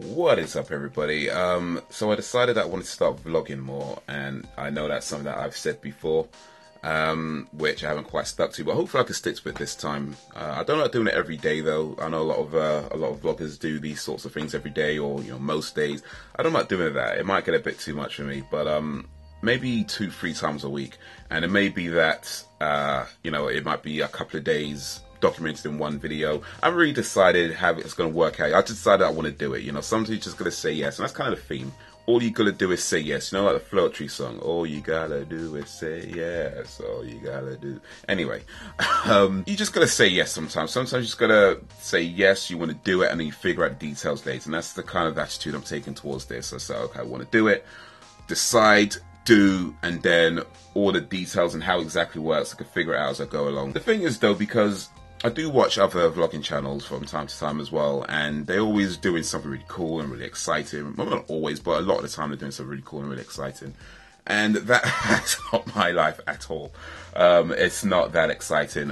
What is up, everybody? So I decided I wanted to start vlogging more, and I know that's something that I've said before, which I haven't quite stuck to, but hopefully I can stick to it this time. I don't like doing it every day though. I know a lot of vloggers do these sorts of things every day, or most days. I don't like doing that. It might get a bit too much for me, but maybe 2-3 times a week, and it may be that it might be a couple of days documented in one video. I haven't really decided how it's going to work out. I just decided I want to do it. Sometimes you just got to say yes, and that's kind of the theme. All you got to do is say yes. Like the Float Tree song. All you gotta do is say yes. All you gotta do. Anyway, you just got to say yes sometimes. Sometimes you just got to say yes, you want to do it, and then you figure out the details later. And that's the kind of attitude I'm taking towards this. I say, okay, I want to do it. Decide, do, and then all the details and how it exactly works, I can figure it out as I go along. The thing is though, because I do watch other vlogging channels from time to time as well, and they're always doing something really cool and really exciting. Well, not always, but a lot of the time they're doing something really cool and really exciting. And that's not my life at all. It's not that exciting.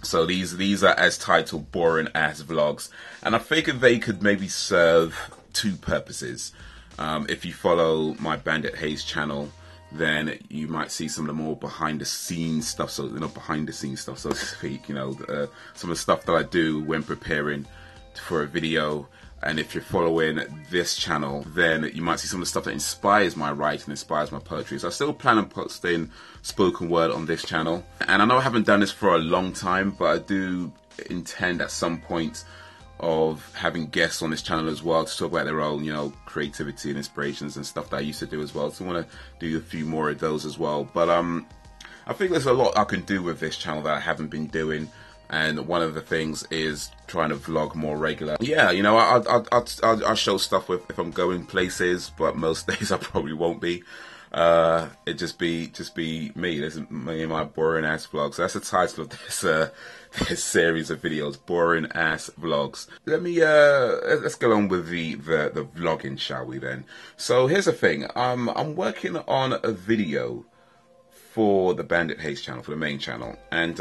So these are as titled boring ass vlogs, and I figured they could maybe serve two purposes. If you follow my Bandit Haze channel, then you might see some of the more behind the scenes stuff, so behind the scenes stuff, so to speak, some of the stuff that I do when preparing for a video. And if you're following this channel, then you might see some of the stuff that inspires my writing, inspires my poetry. So I still plan on posting spoken word on this channel, and I know I haven't done this for a long time, but I do intend at some point of having guests on this channel as well to talk about their own, creativity and inspirations and stuff that I used to do as well. So I want to do a few more of those as well. But I think there's a lot I can do with this channel that I haven't been doing, and one of the things is trying to vlog more regular. Yeah, I'll show stuff if I'm going places, but most days I probably won't be. It just be me. This is me and my boring ass vlogs. So that's the title of this series of videos, boring ass vlogs. Let's go on with the vlogging, shall we then? So here's the thing. I'm working on a video for the Bandit Haze channel, for the main channel, and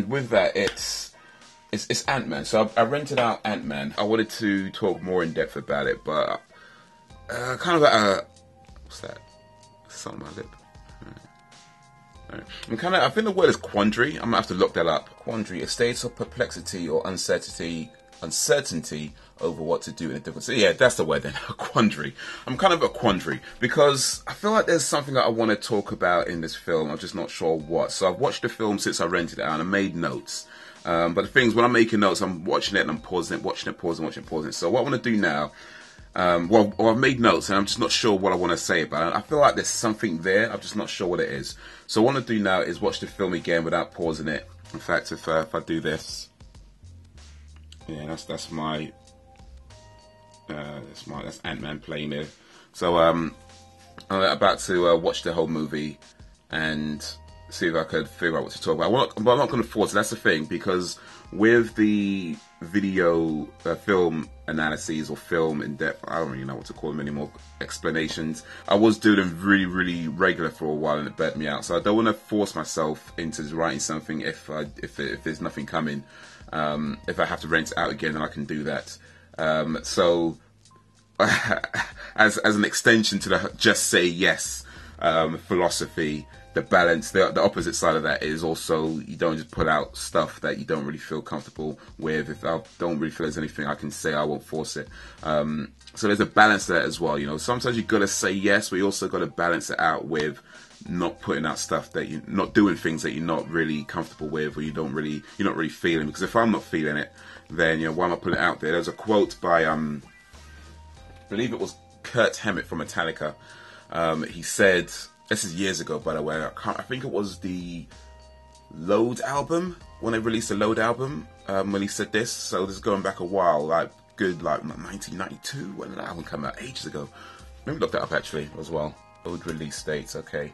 with that it's Ant-Man. So I rented out Ant-Man. I wanted to talk more in depth about it, but kind of what's that? Something on my lip. I think the word is quandary. I'm gonna have to look that up. Quandary, a state of perplexity or uncertainty over what to do in a different. So yeah, that's the word then. A quandary. I'm kind of a quandary because I feel like there's something that I want to talk about in this film. I'm just not sure what. So I've watched the film since I rented it out, and I made notes. But the thing is, when I'm making notes, I'm watching it and I'm pausing it, watching it, pausing it. So what I want to do now. I've made notes and I'm just not sure what I want to say about it. I feel like there's something there, I'm just not sure what it is. So what I want to do now is watch the film again without pausing it. In fact, if I do this, yeah, that's Ant-Man playing there. So I'm about to watch the whole movie and see if I could figure out what to talk about. But I'm not going to force it. That's the thing, because with the video film analyses or film in depth, I don't really know what to call them anymore, explanations, I was doing them really regular for a while, and it burnt me out. So I don't want to force myself into writing something if there's nothing coming. If I have to rent it out again, then I can do that. So as an extension to the just say yes philosophy, the balance, the opposite side of that is also you don't just put out stuff that you don't really feel comfortable with. If I don't really feel there's anything I can say, I won't force it. So there's a balance there as well. Sometimes you gotta say yes, but you also gotta balance it out with not putting out stuff that you're not doing, things that you're not really comfortable with, or you're not really feeling. Because if I'm not feeling it, then why am I putting it out there? There's a quote by I believe it was Kurt Hammett from Metallica. He said, this is years ago, by the way. I think it was the Load album, when they released the Load album, when he said this. So this is going back a while, like 1992, when did that album come out? Ages ago. Let me look that up actually as well. Load release dates, okay.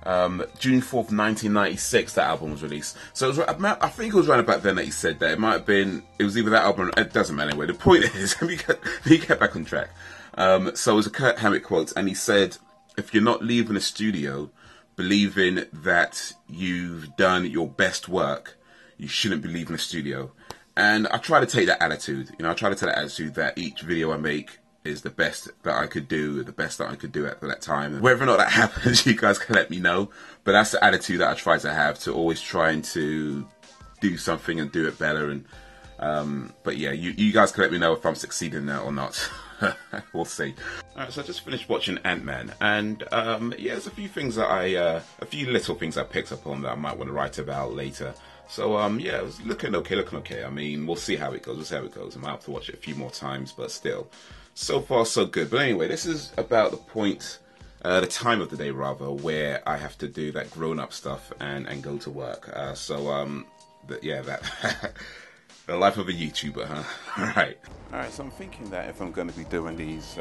June 4th, 1996, that album was released. So it was, I think it was around about then that he said that. It might have been, it was either that album, it doesn't matter anyway. The point is, let me get back on track. So it was a Kurt Hammett quote, and he said, if you're not leaving the studio believing that you've done your best work, you shouldn't be leaving the studio. And I try to take that attitude. You know, I try to take that attitude that each video I make is the best that I could do, the best that I could do at that time. Whether or not that happens, you guys can let me know. But that's the attitude that I try to have, to always trying to do something and do it better. And but yeah, you guys can let me know if I'm succeeding in that or not. We'll see. Alright, so I just finished watching Ant-Man, and yeah, there's a few things that a few little things I picked up on that I might want to write about later. So yeah, it was looking okay. I mean, we'll see how it goes. I might have to watch it a few more times, but still, so far so good. But anyway, this is about the point, the time of the day rather, where I have to do that grown-up stuff and go to work. Yeah, that the life of a YouTuber, huh? Alright, so I'm thinking that if I'm going to be doing these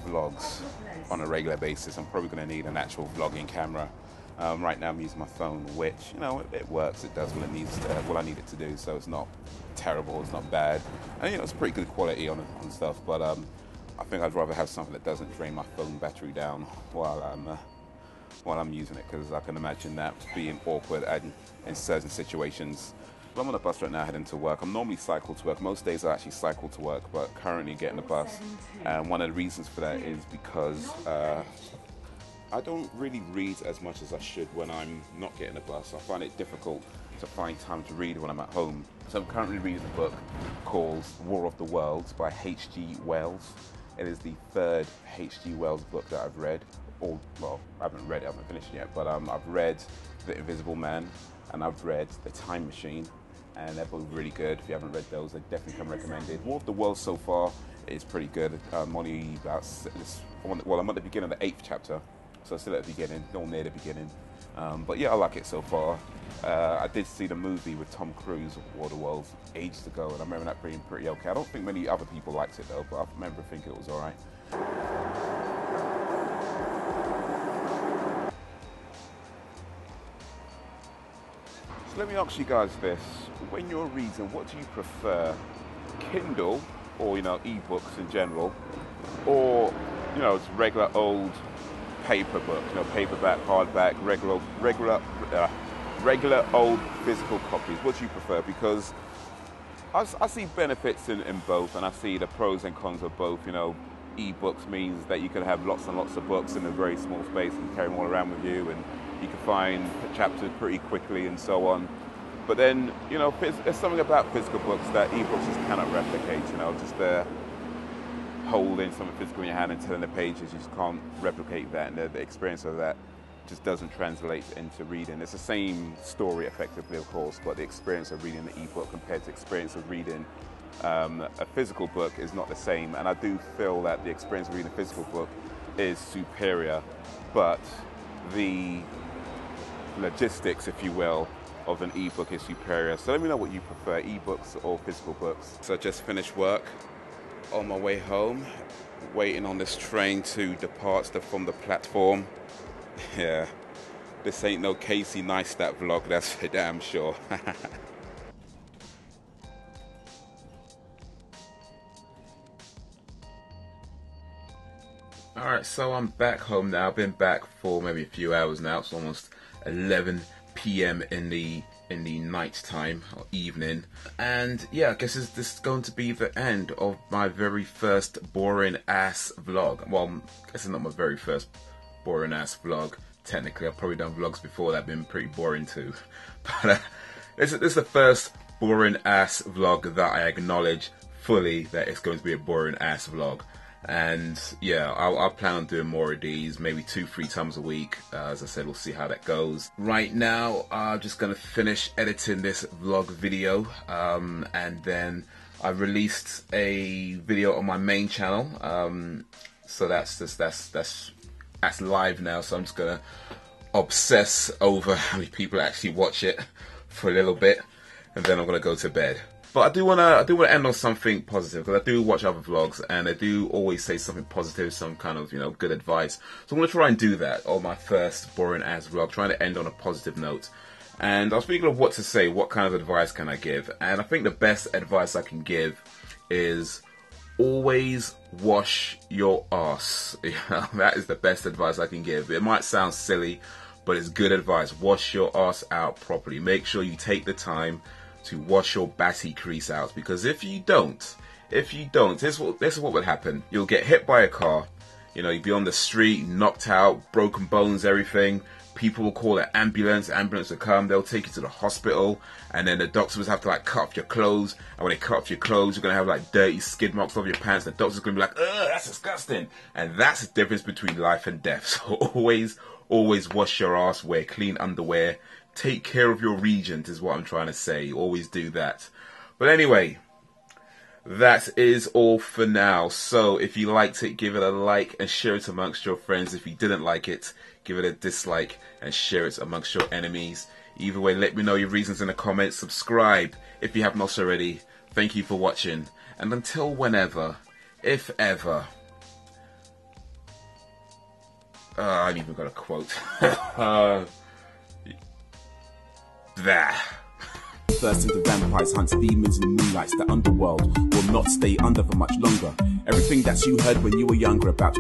vlogs on a regular basis, I'm probably going to need an actual vlogging camera. Right now I'm using my phone, which, you know, it works, it does what it needs to, what I need it to do, so it's not terrible, it's not bad, and you know, it's pretty good quality on stuff, but I think I'd rather have something that doesn't drain my phone battery down while I'm using it, because I can imagine that being awkward and in certain situations. I'm on the bus right now heading to work. I'm normally cycle to work. Most days I actually cycle to work, but currently getting the bus. And one of the reasons for that is because I don't really read as much as I should when I'm not getting a bus. I find it difficult to find time to read when I'm at home. So I'm currently reading a book called War of the Worlds by H.G. Wells. It is the third H.G. Wells book that I've read. Or, well, I haven't read it, I haven't finished it yet, but I've read The Invisible Man and I've read The Time Machine. And they're both really good. If you haven't read those, they definitely come recommended. War of the Worlds so far is pretty good. I'm only about, well, I'm at the beginning of the 8th chapter, so still at the beginning, not near the beginning. But yeah, I like it so far. I did see the movie with Tom Cruise, War of the Worlds, ages ago, and I remember that being pretty okay. I don't think many other people liked it though, but I remember thinking it was alright. So let me ask you guys this: when you're reading, what do you prefer, Kindle or, you know, ebooks in general, or, you know, it's regular old paper book, you know, paperback, hardback, regular old physical copies? What do you prefer? Because I see benefits in both, and I see the pros and cons of both. You know, ebooks means that you can have lots and lots of books in a very small space and carry them all around with you, and you can find chapters pretty quickly and so on. But then, you know, there's something about physical books that ebooks just cannot replicate. You know, just holding something physical in your hand and telling the pages, you just can't replicate that, and the experience of that just doesn't translate into reading. It's the same story effectively, of course, but the experience of reading the ebook compared to the experience of reading a physical book is not the same. And I do feel that the experience of reading a physical book is superior, but the logistics, if you will, of an ebook is superior. So let me know what you prefer, ebooks or physical books. So I just finished work, on my way home, waiting on this train to depart from the platform. Yeah, this ain't no Casey Neistat vlog, that's for damn sure. Alright, so I'm back home now. I've been back for maybe a few hours now. It's almost 11 p.m. in the night time or evening, and yeah, I guess this is going to be the end of my very first boring ass vlog. Well, I guess it's not my very first boring ass vlog. Technically, I've probably done vlogs before that have been pretty boring too, but this is the first boring ass vlog that I acknowledge fully that it's going to be a boring ass vlog. And yeah, I'll plan on doing more of these, maybe 2-3 times a week. As I said, we'll see how that goes. Right now, I'm just gonna finish editing this vlog video, and then I released a video on my main channel. So that's live now. So I'm just gonna obsess over how many people actually watch it for a little bit, and then I'm gonna go to bed. But I do wanna end on something positive, because I do watch other vlogs and they do always say something positive, some kind of, you know, good advice. So I'm gonna try and do that on my first boring ass vlog, trying to end on a positive note. And I was thinking of what to say, what kind of advice can I give? And I think the best advice I can give is always wash your ass. You know, that is the best advice I can give. It might sound silly, but it's good advice. Wash your ass out properly. Make sure you take the time to wash your batty crease out, because if you don't, this is what would happen. You'll get hit by a car, you know, you'll be on the street, knocked out, broken bones, everything. People will call an ambulance will come, they'll take you to the hospital, and then the doctors will have to like cut off your clothes, and when they cut off your clothes, you're gonna have like dirty skid marks off your pants. The doctor's gonna be like, ugh, that's disgusting. And that's the difference between life and death. So always wash your ass, wear clean underwear, take care of your regions is what I'm trying to say. Always do that. But anyway, that is all for now. So if you liked it, give it a like and share it amongst your friends. If you didn't like it, give it a dislike and share it amongst your enemies. Either way, let me know your reasons in the comments. Subscribe if you haven't also already. Thank you for watching. And until whenever, if ever. I ain't even got a quote. There. Burst into vampires, hunts demons and moonlights. The underworld will not stay under for much longer. Everything that you heard when you were younger about